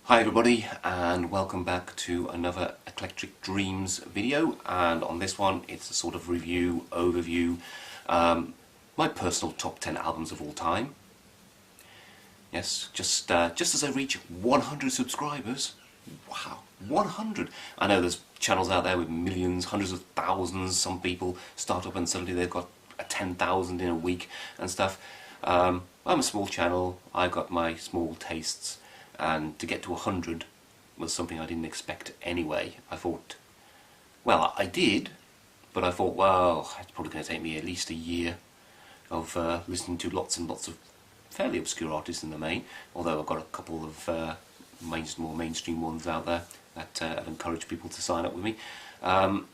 Hi everybody, and welcome back to another Eclectric Dreams video, and on this one it's a sort of review, overview, my personal top 10 albums of all time. Yes, just as I reach 100 subscribers. Wow, 100! I know there's channels out there with millions, hundreds of thousands. Some people start up and suddenly they've got 10,000 in a week and stuff. I'm a small channel, I've got my small tastes, and to get to 100 was something I didn't expect anyway. I thought, well, I did, but I thought, well, it's probably going to take me at least a year of listening to lots and lots of fairly obscure artists in the main, although I've got a couple of more mainstream ones out there that have encouraged people to sign up with me. Even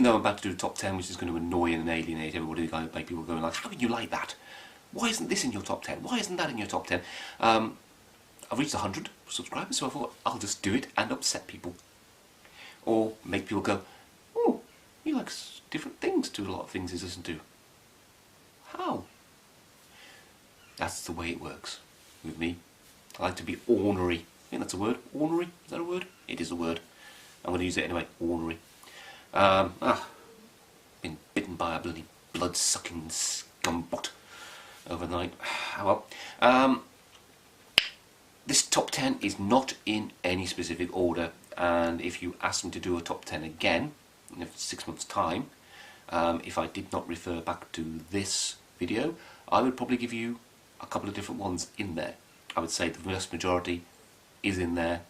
though I'm about to do a top 10, which is going to annoy and alienate everybody, make people going like, how can you like that? Why isn't this in your top 10? Why isn't that in your top 10? I've reached 100 subscribers, so I thought I'll just do it and upset people. Or make people go, oh, he likes different things to a lot of things he's listened to. How? That's the way it works with me. I like to be ornery. I think that's a word. Ornery? Is that a word? It is a word. I'm going to use it anyway. Ornery. Been bitten by a bloody blood-sucking scumbot overnight. Oh well. This top 10 is not in any specific order, and if you ask me to do a top 10 again in 6 months' time, if I did not refer back to this video, I would probably give you a couple of different ones in there. I would say the vast majority is in there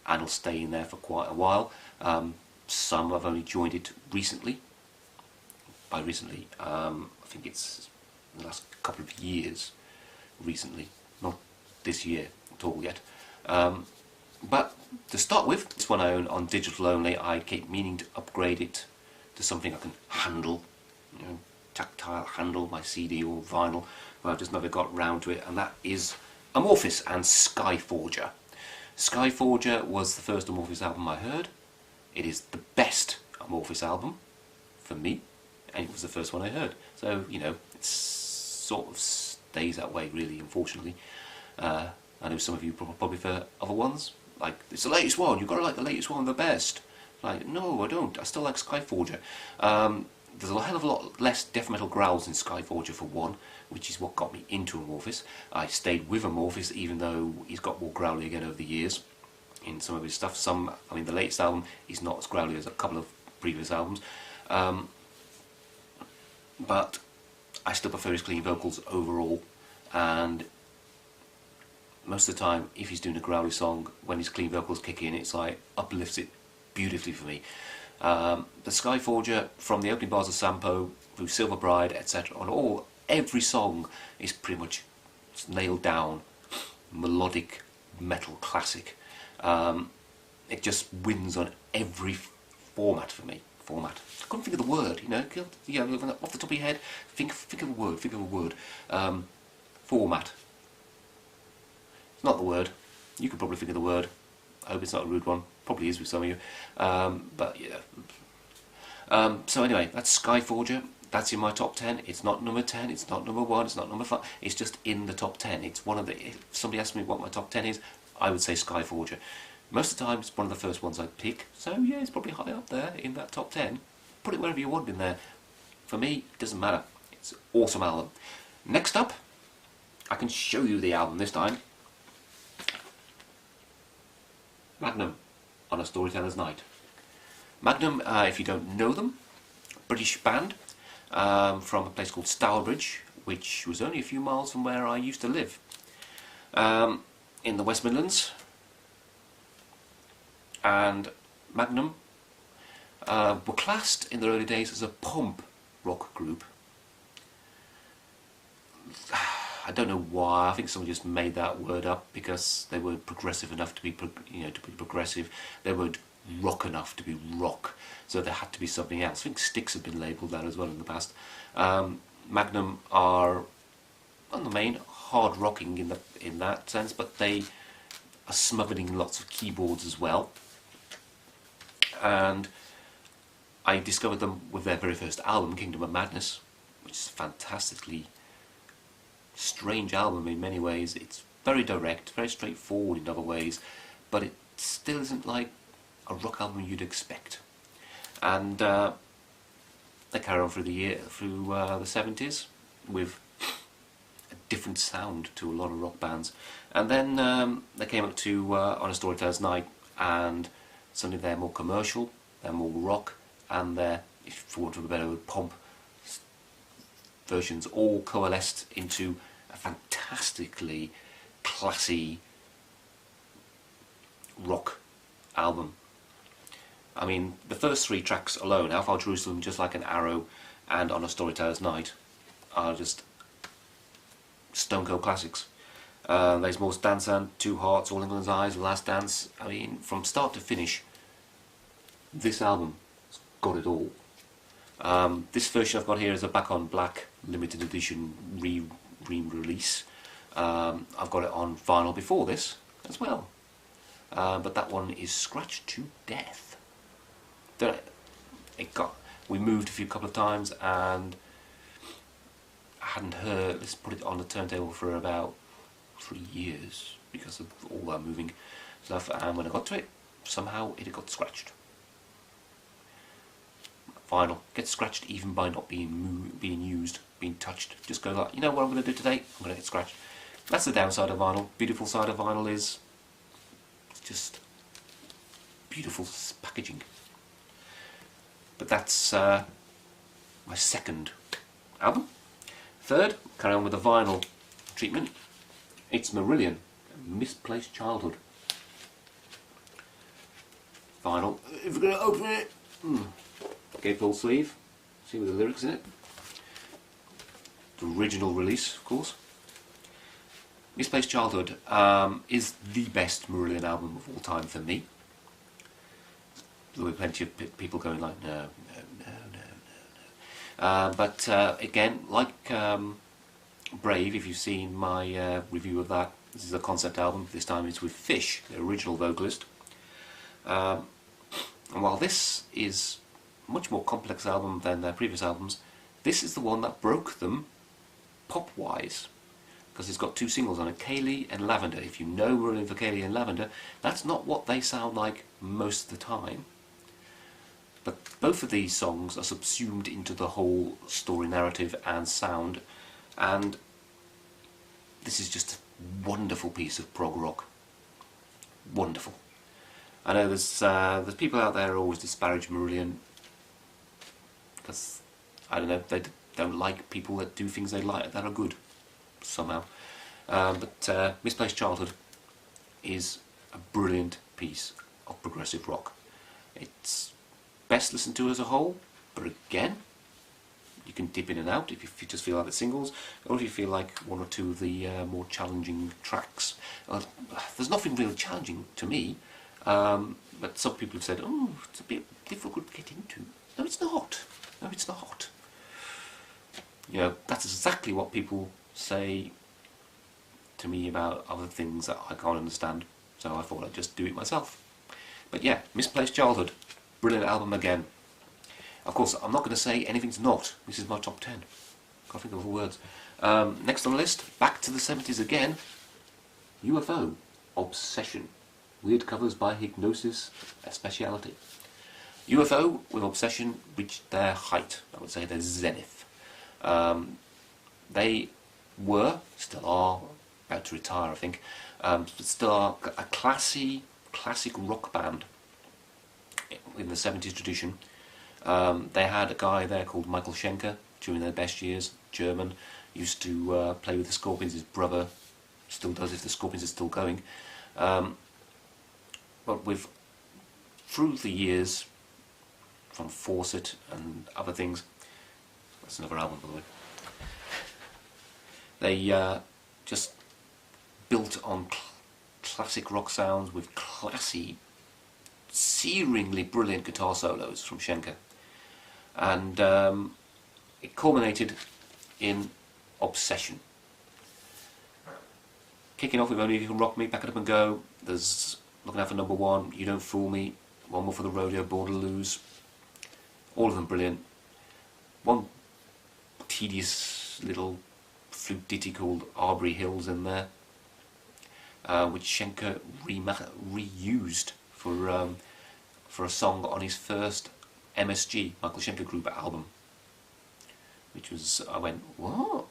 and will stay in there for quite a while. Some I've only joined it recently. By recently, I think it's in the last couple of years recently, not this year at all yet. But to start with, this one I own on digital only. I keep meaning to upgrade it to something I can handle, you know, tactile handle my CD or vinyl, but I've just never got round to it, and that is Amorphis and Skyforger. Skyforger was the first Amorphis album I heard. It is the best Amorphis album for me, and it was the first one I heard. So, you know, it sort of stays that way, really, unfortunately. I know some of you probably prefer other ones. Like, it's the latest one, you've got to like the latest one the best. Like, no, I don't. I still like Skyforger. There's a hell of a lot less death metal growls in Skyforger, for one, which is what got me into Amorphis. I stayed with Amorphis, even though he's got more growly again over the years in some of his stuff. I mean, the latest album is not as growly as a couple of previous albums. But I still prefer his clean vocals overall, and most of the time, if he's doing a growly song, when his clean vocals kick in, it's like uplifts it beautifully for me. The Skyforger, from the opening bars of Sampo through Silver Bride, etc., on every song is pretty much nailed down, melodic metal classic. It just wins on every format for me. I couldn't think of the word, you know, off the top of your head, think of a word, format. It's not the word. You could probably think of the word. I hope it's not a rude one. Probably is with some of you. But yeah. So anyway, that's Skyforger. That's in my top 10. It's not number 10. It's not number 1. It's not number 5. It's just in the top 10. It's one of the. If somebody asked me what my top 10 is, I would say Skyforger. Most of the time, it's one of the first ones I'd pick. So yeah, it's probably high up there in that top 10. Put it wherever you want in there. For me, it doesn't matter. It's an awesome album. Next up, I can show you the album this time. Magnum, on A Storyteller's Night. Magnum, if you don't know them, British band from a place called Stourbridge, which was only a few miles from where I used to live, in the West Midlands. And Magnum were classed in the early days as a pump rock group. I don't know why. I think someone just made that word up because they weren't progressive enough to be, progressive. They weren't rock enough to be rock, so there had to be something else. I think Styx have been labelled that as well in the past. Magnum are, on the main, hard rocking in that sense, but they are smothered in lots of keyboards as well. And I discovered them with their very first album, Kingdom of Madness, which is fantastically strange album in many ways. It's very direct, very straightforward in other ways, but it still isn't like a rock album you'd expect. And they carry on through the 70s with a different sound to a lot of rock bands. And then they came up to On a Storyteller's Night, and suddenly they're more commercial, they're more rock, and they're, for want of a better word, pomp versions all coalesced into a fantastically classy rock album. I mean, the first 3 tracks alone, How Far Jerusalem, Just Like an Arrow, and On a Storyteller's Night, are just stone cold classics. There's More Dance and Two Hearts, All England's Eyes, Last Dance. I mean, from start to finish, this album's got it all. This version I've got here is a Back on Black limited edition re-release. I've got it on vinyl before this as well, but that one is scratched to death. We moved a couple of times, and I hadn't heard. Let's put it on the turntable for about 3 years because of all that moving stuff. And when I got to it, somehow it got scratched. Vinyl gets scratched even by not being used, being touched. Just go like, you know what I'm going to do today? I'm going to get scratched. That's the downside of vinyl. Beautiful side of vinyl is it's just beautiful packaging. But that's my second album. Third, carry on with the vinyl treatment. It's Marillion, Misplaced Childhood. Vinyl. If we're going to open it, okay, full sleeve. See with the lyrics in it. The original release, of course. Misplaced Childhood is the best Marillion album of all time for me. There were plenty of people going like, no. But again, like Brave, if you've seen my review of that, this is a concept album. This time it's with Fish, the original vocalist. And while this is a much more complex album than their previous albums, this is the one that broke them pop-wise, because it's got 2 singles on it, Kaylee and Lavender. If you know Marillion for Kaylee and Lavender, that's not what they sound like most of the time. But both of these songs are subsumed into the whole story narrative and sound, and this is just a wonderful piece of prog rock. Wonderful. I know there's people out there who always disparage Marillion because, I don't know, they don't like people that do things they like that are good somehow. But Misplaced Childhood is a brilliant piece of progressive rock. It's best listened to as a whole, but again, you can dip in and out if you just feel like the singles, or if you feel like 1 or 2 of the more challenging tracks. There's nothing really challenging to me, but some people have said, oh, it's a bit difficult to get into. No, it's not. No, it's not. You know, that's exactly what people say to me about other things that I can't understand, so I thought I'd just do it myself. But yeah, Misplaced Childhood. Brilliant album again. Of course, I'm not going to say anything's not. This is my top 10. Can't think of the words. Next on the list, back to the 70s again. UFO, Obsession. Weird covers by Hypnosis, a speciality. UFO with Obsession reached their height, I would say their zenith. They were, still are, about to retire I think, but still are a classic rock band in the 70s tradition. They had a guy there called Michael Schenker during their best years, German, used to play with the Scorpions. His brother still does if the Scorpions are still going. But through the years, from Fawcett and other things, that's another album by the way, they just built on classic rock sounds with classy, searingly brilliant guitar solos from Schenker, and it culminated in Obsession. Kicking off with Only You Can Rock Me, Back It Up and Go. There's Looking Out for Number 1, You Don't Fool Me, One More for the Rodeo, Born to Lose. All of them brilliant. One tedious little flute ditty called Arbery Hills in there. which Schenker reused for a song on his first MSG, Michael Schenker Group album. Which was, I went, what?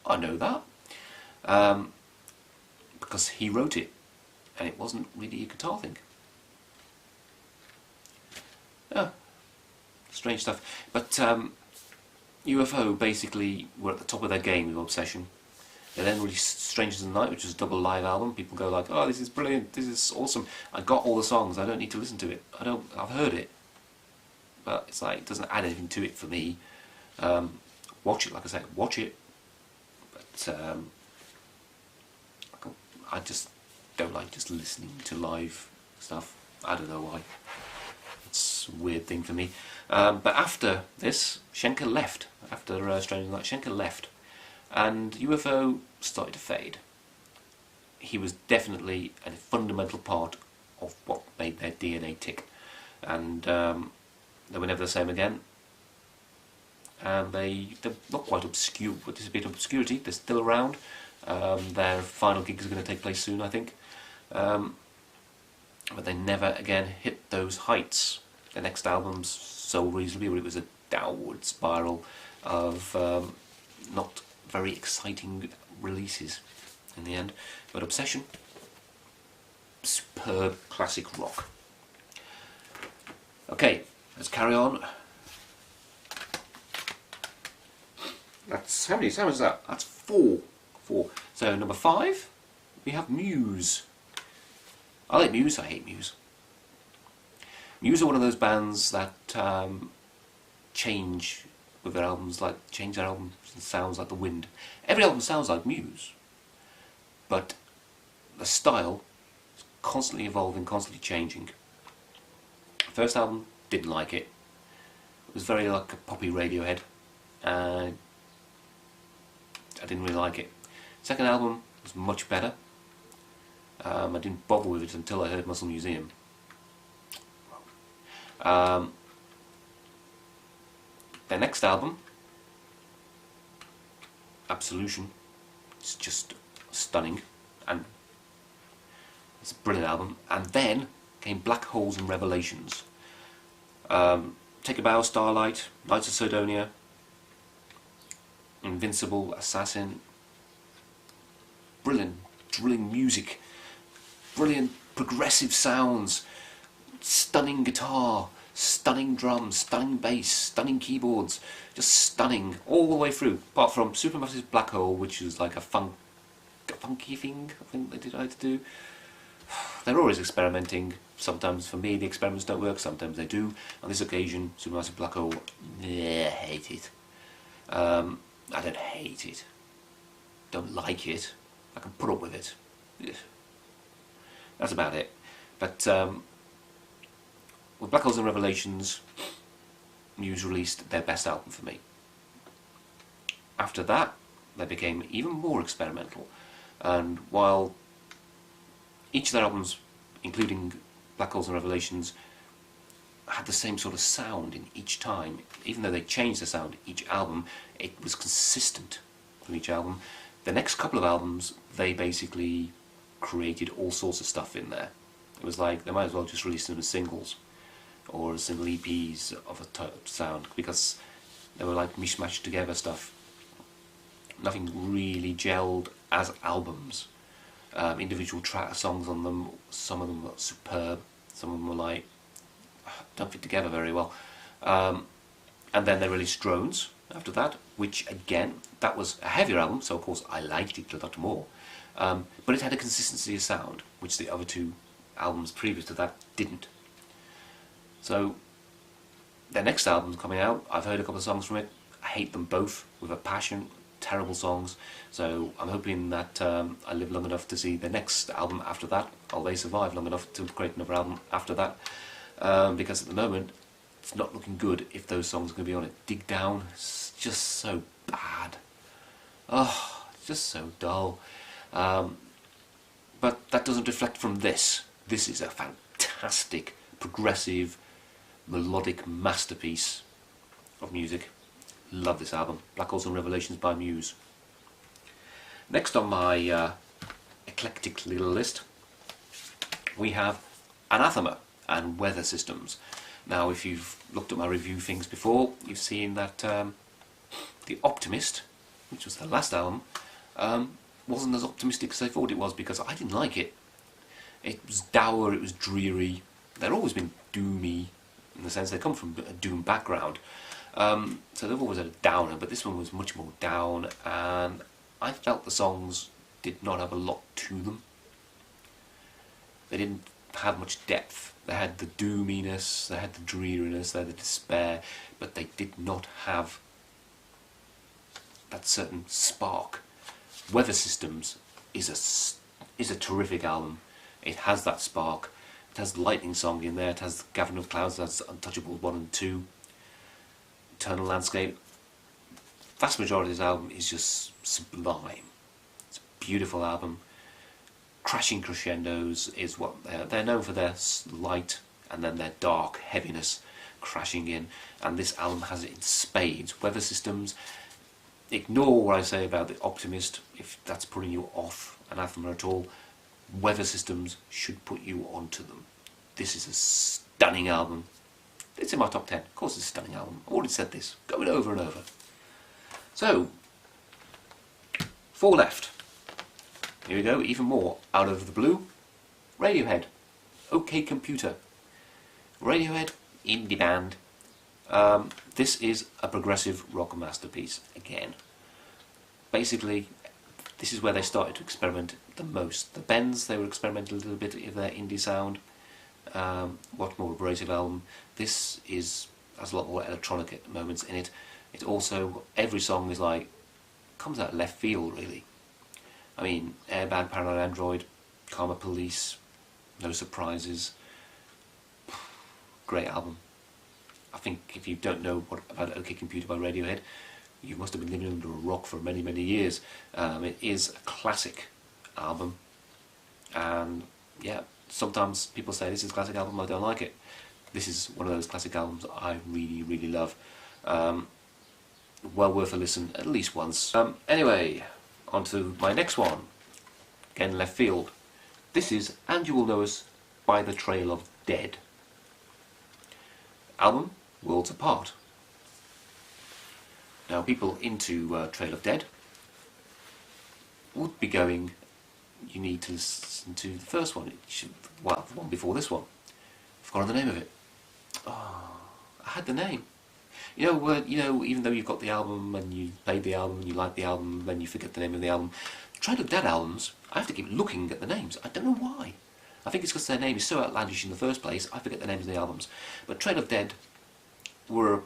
I know that. Because he wrote it, and it wasn't really a guitar thing. Oh, strange stuff. But UFO basically were at the top of their game with Obsession. They then released Strangers in the Night, which was a double live album. People go like, oh, this is brilliant, this is awesome. I got all the songs, I don't need to listen to it. I've heard it. But it's like, it doesn't add anything to it for me. Watch it, like I said, watch it. But I just don't like just listening to live stuff. I don't know why. It's a weird thing for me. But after this, Schenker left. After Strangers in the Night, Schenker left. And UFO started to fade. He was definitely a fundamental part of what made their DNA tick. And they were never the same again. And they're not quite obscure, but there's a bit of obscurity. They're still around. Their final gigs are going to take place soon, I think. But they never again hit those heights. The next album's sold reasonably, but it was a downward spiral of not very exciting releases in the end. But Obsession, superb classic rock. Okay, let's carry on. That's how many is that? That's four. So number 5, we have Muse. I like Muse, I hate Muse. Muse are one of those bands that change with their albums, change their albums and sounds like the wind. Every album sounds like Muse, but the style is constantly evolving, constantly changing. First album, didn't like it. It was very like a poppy Radiohead. I didn't really like it. Second album was much better. I didn't bother with it until I heard Muscle Museum. Their next album, Absolution, is just stunning, and it's a brilliant album. And then came Black Holes and Revelations. Take a Bow, Starlight, Knights of Sidonia, Invincible, Assassin. Brilliant drilling music, brilliant progressive sounds, stunning guitar, stunning drums, stunning bass, stunning keyboards, just stunning all the way through, apart from Supermassive's Black Hole, which is like a funky thing I think they decided to do. They're always experimenting. Sometimes for me the experiments don't work, sometimes they do. On this occasion, Supermassive Black Hole, I hate it. I don't hate it, don't like it, I can put up with it. That's about it. But with Black Holes and Revelations, Muse released their best album for me. After that, they became even more experimental, and while each of their albums, including Black Holes and Revelations, had the same sort of sound in each time, even though they changed the sound each album, it was consistent from each album. The next couple of albums, they basically created all sorts of stuff in there. It was like they might as well just release them as singles or as single EPs of a sound, because they were like mishmashed together stuff. Nothing really gelled as albums. Individual songs on them, some of them were superb, some of them were like, don't fit together very well. And then they released Drones after that, which again, that was a heavier album, so of course I liked it a lot more. But it had a consistency of sound, which the other two albums previous to that didn't. So their next album's coming out. I've heard a couple of songs from it. I hate them both with a passion. Terrible songs. So I'm hoping that I live long enough to see the next album after that, or they survive long enough to create another album after that. Because at the moment it's not looking good if those songs are going to be on it. Dig Down, it's just so bad. Oh, it's just so dull. But that doesn't reflect from this. This is a fantastic, progressive, melodic masterpiece of music. Love this album. Black Holes and Revelations by Muse. Next on my eclectic little list, we have Anathema and Weather Systems. Now, if you've looked at my review things before, you've seen that The Optimist, which was their last album, wasn't as optimistic as I thought it was, because I didn't like it. It was dour, it was dreary. They've always been doomy, in the sense they come from a doom background. So they've always had a downer, but this one was much more down, and I felt the songs did not have a lot to them. They didn't have much depth. They had the doominess, they had the dreariness, they had the despair, but they did not have that certain spark. Weather Systems is a terrific album. It has that spark. It has the Lightning song in there, it has Gathering of Clouds, it has Untouchable 1 and 2, Eternal Landscape. Vast majority of this album is just sublime. It's a beautiful album. Crashing crescendos is what they're known for, their light and then their dark heaviness crashing in, and this album has it in spades. Weather Systems, ignore what I say about The Optimist if that's putting you off Anathema at all. Weather Systems should put you onto them. This is a stunning album. It's in my top 10. Of course it's a stunning album. I've already said this, going over and over. So, 4 left. Here we go, even more. Out of the blue, Radiohead. OK Computer. Radiohead, indie band. This is a progressive rock masterpiece again. Basically, this is where they started to experiment the most. The Bends, they were experimenting a little bit with their indie sound. Much more abrasive album. This has a lot more electronic moments in it. It also, every song is like, comes out of left field really. I mean, Airbag, Paranoid Android, Karma Police, No Surprises. Great album. I think if you don't know what about OK Computer by Radiohead, you must have been living under a rock for many, many years. It is a classic album, and yeah, sometimes people say this is a classic album, I don't like it. This is one of those classic albums I really, really love. Well worth a listen at least once. Anyway, on to my next one. Again, left field. This is And You Will Know Us by The Trail of Dead. Album, Worlds Apart. Now, people into Trail of Dead would be going, you need to listen to the first one. Well, the one before this one. I've forgotten the name of it. Oh, I had the name. You know, even though you've got the album and you played the album and you like the album, then you forget the name of the album. Trail of Dead albums, I have to keep looking at the names. I don't know why. I think it's because their name is so outlandish in the first place, I forget the names of the albums. But Trail of Dead were a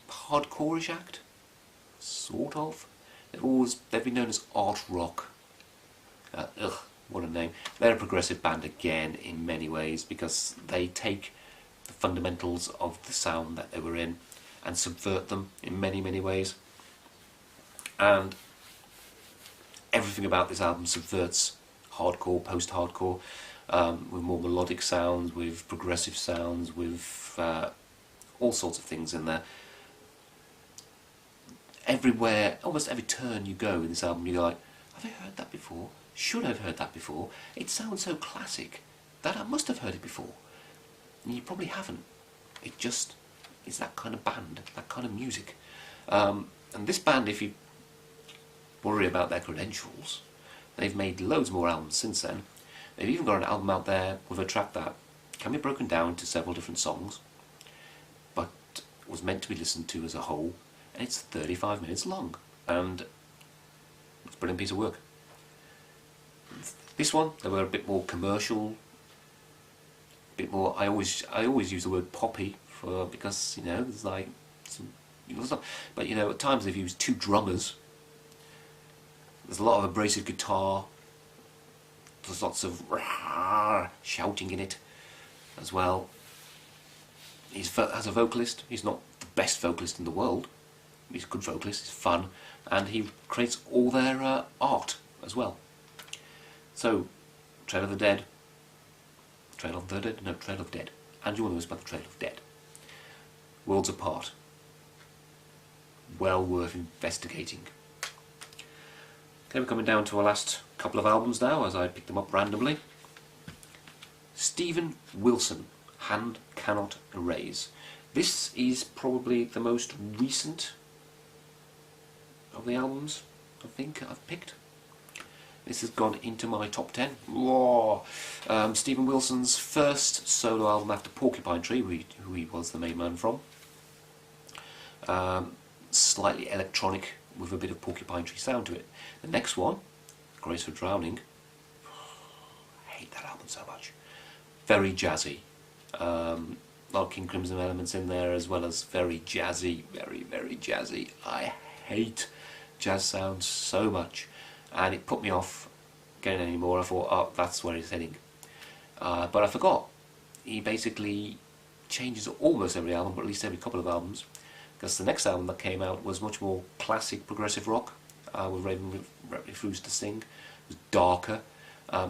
hardcore-ish act, sort of. They've been known as art rock. What a name. They're a progressive band again in many ways, because they take the fundamentals of the sound that they were in and subvert them in many, many ways. And everything about this album subverts hardcore, post-hardcore, with more melodic sounds, with progressive sounds, with all sorts of things in there. Everywhere, almost every turn you go in this album, you're like, have I heard that before? Should I have heard that before? It sounds so classic that I must have heard it before. And you probably haven't. It just is that kind of band, that kind of music. And this band, if you worry about their credentials, they've made loads more albums since then. They've even got an album out there with a track that can be broken down into several different songs, but was meant to be listened to as a whole, and it's 35 minutes long, and it's a brilliant piece of work. This one, they were a bit more commercial, a bit more. I always use the word poppy because there's like some, but at times they've used 2 drummers. There's a lot of abrasive guitar. There's lots of shouting in it as well. As a vocalist, he's not the best vocalist in the world. He's a good vocalist, he's fun, and he creates all their art as well. So, Trail of Dead. And You Will Know Us by The Trail of Dead. Worlds Apart. Well worth investigating. Okay, we're coming down to our last couple of albums now as I picked them up randomly. Steven Wilson, Hand Cannot Erase. This is probably the most recent of the albums I think I've picked. This has gone into my top 10. Whoa. Steven Wilson's first solo album after Porcupine Tree, who he was the main man from. Slightly electronic with a bit of Porcupine Tree sound to it. The next one, Grace for Drowning. I hate that album so much. Very jazzy. A lot of King Crimson elements in there, as well as very jazzy, very jazzy. I hate jazz sounds so much, and it put me off getting any more. I thought, oh, that's where he's heading. But I forgot. He basically changes almost every album, but at least every couple of albums, because the next album that came out was much more classic progressive rock, with Raven Refused to Sing. It was darker.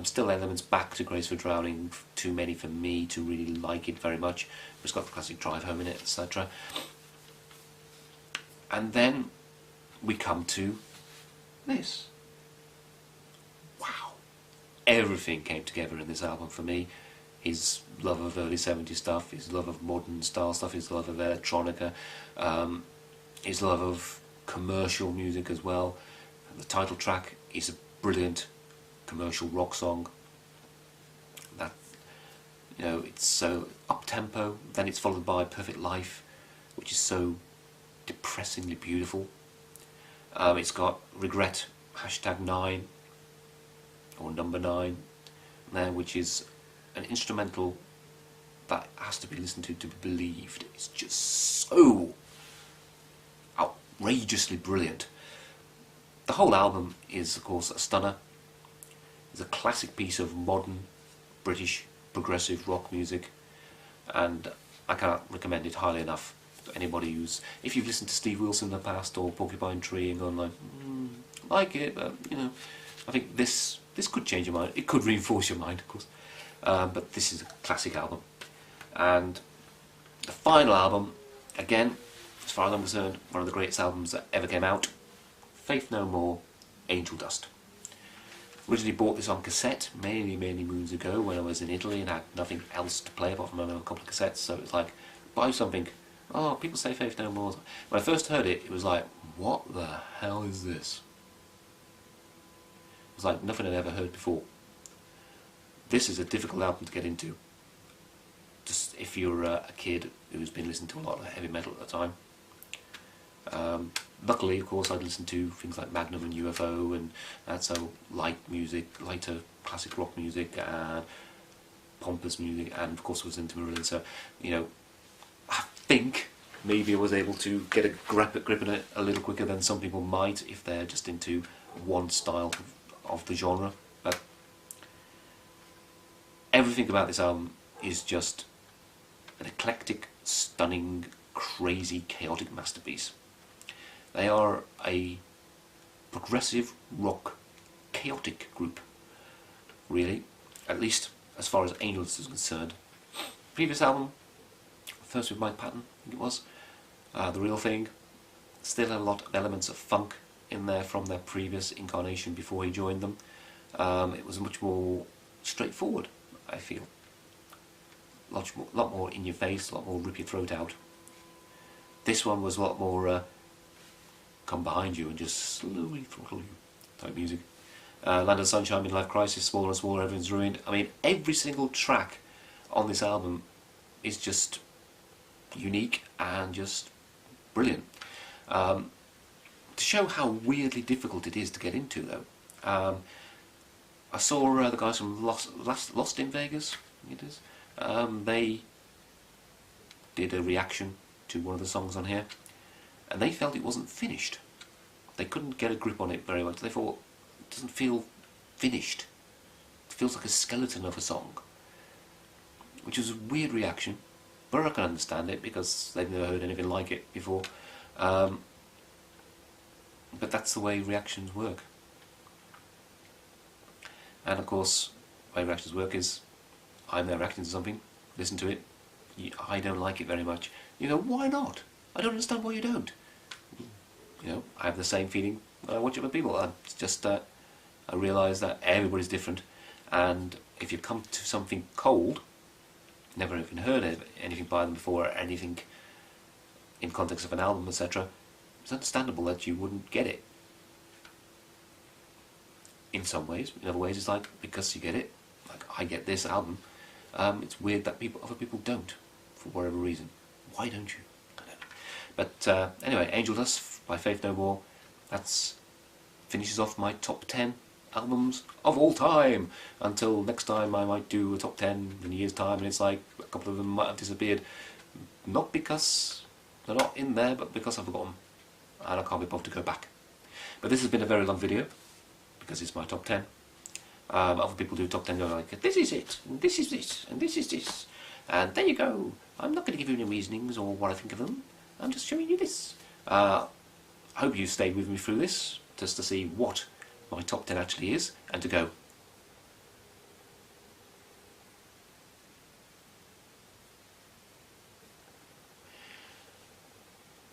Still elements back to Grace for Drowning, too many for me to really like it very much. It's got the classic Drive Home in it, etc. And then we come to this. Wow. Everything came together in this album for me. His love of early 70s stuff, his love of modern style stuff, his love of electronica, his love of commercial music as well. And the title track is a brilliant commercial rock song. That, you know, it's so up-tempo, then it's followed by Perfect Life, which is so depressingly beautiful. It's got Regret #9 or number 9 there, which is an instrumental that has to be listened to be believed. It's just so outrageously brilliant. The whole album is, of course, a stunner. It's a classic piece of modern British progressive rock music, and I cannot recommend it highly enough to anybody who's, if you've listened to Steve Wilson in the past or Porcupine Tree and gone like it, but you know, I think this could change your mind. It could reinforce your mind, of course, but this is a classic album. And the final album, again, as far as I'm concerned, one of the greatest albums that ever came out, Faith No More, Angel Dust. Originally bought this on cassette many moons ago when I was in Italy and had nothing else to play apart from a couple of cassettes, so it was like, buy something. Oh, people say Faith No More. When I first heard it, it was like, what the hell is this? It was like nothing I'd ever heard before. This is a difficult album to get into, just if you're a kid who's been listening to a lot of heavy metal at the time. Luckily, of course, I'd listened to things like Magnum and UFO, and that's so light music, lighter classic rock music, and pompous music, and of course was into Marillion. So, you know, I think maybe I was able to get a grip on it a little quicker than some people might if they're just into one style of the genre. But everything about this album is just an eclectic, stunning, crazy, chaotic masterpiece. They are a progressive rock chaotic group, really, at least as far as Angels is concerned. Previous album, first with Mike Patton, I think it was, The Real Thing, still had a lot of elements of funk in there from their previous incarnation before he joined them. It was much more straightforward, I feel. A lot more in your face, a lot more rip your throat out. This one was a lot more come behind you and just slowly throttle you type music. Land of Sunshine, Midlife Crisis, Smaller and Smaller, Everything's Ruined. I mean, every single track on this album is just unique and just brilliant. To show how weirdly difficult it is to get into, though, I saw the guys from Lost in Vegas, I think it is. They did a reaction to one of the songs on here, and they felt it wasn't finished. They couldn't get a grip on it very well. They thought, it doesn't feel finished. It feels like a skeleton of a song. Which was a weird reaction, but I can understand it because they've never heard anything like it before. But that's the way reactions work. And of course, the way reactions work is, I'm there reacting to something, listen to it, I don't like it very much. You go, why not? I don't understand why you don't. You know, I have the same feeling when I watch other people. It's just, I realise that everybody's different, and if you come to something cold, never even heard of anything by them before, or anything in context of an album, etc., it's understandable that you wouldn't get it. In some ways, in other ways, it's like, because you get it, like I get this album, it's weird that other people don't, for whatever reason. Why don't you? I don't know. But anyway, Angel Dust by Faith No More, that's finishes off my top 10 albums of all time. Until next time, I might do a top 10 in a year's time, and it's like a couple of them might have disappeared, not because they're not in there, but because I've forgotten, and I can't be bothered to go back. But this has been a very long video, because it's my top 10. Other people do top 10, they're like, this is it, and this is this, and this is this, and there you go. I'm not going to give you any reasonings or what I think of them, I'm just showing you this. I hope you stayed with me through this, just to see what my top 10 actually is, and to go,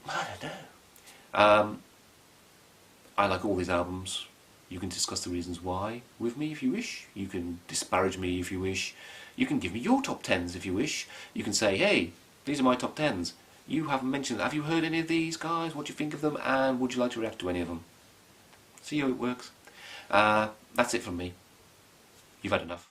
I don't know. I like all these albums. You can discuss the reasons why with me if you wish. You can disparage me if you wish. You can give me your top 10s if you wish. You can say, hey, these are my top 10s. You haven't mentioned, have you heard any of these guys? What do you think of them? And would you like to react to any of them? See how it works. That's it from me. You've had enough.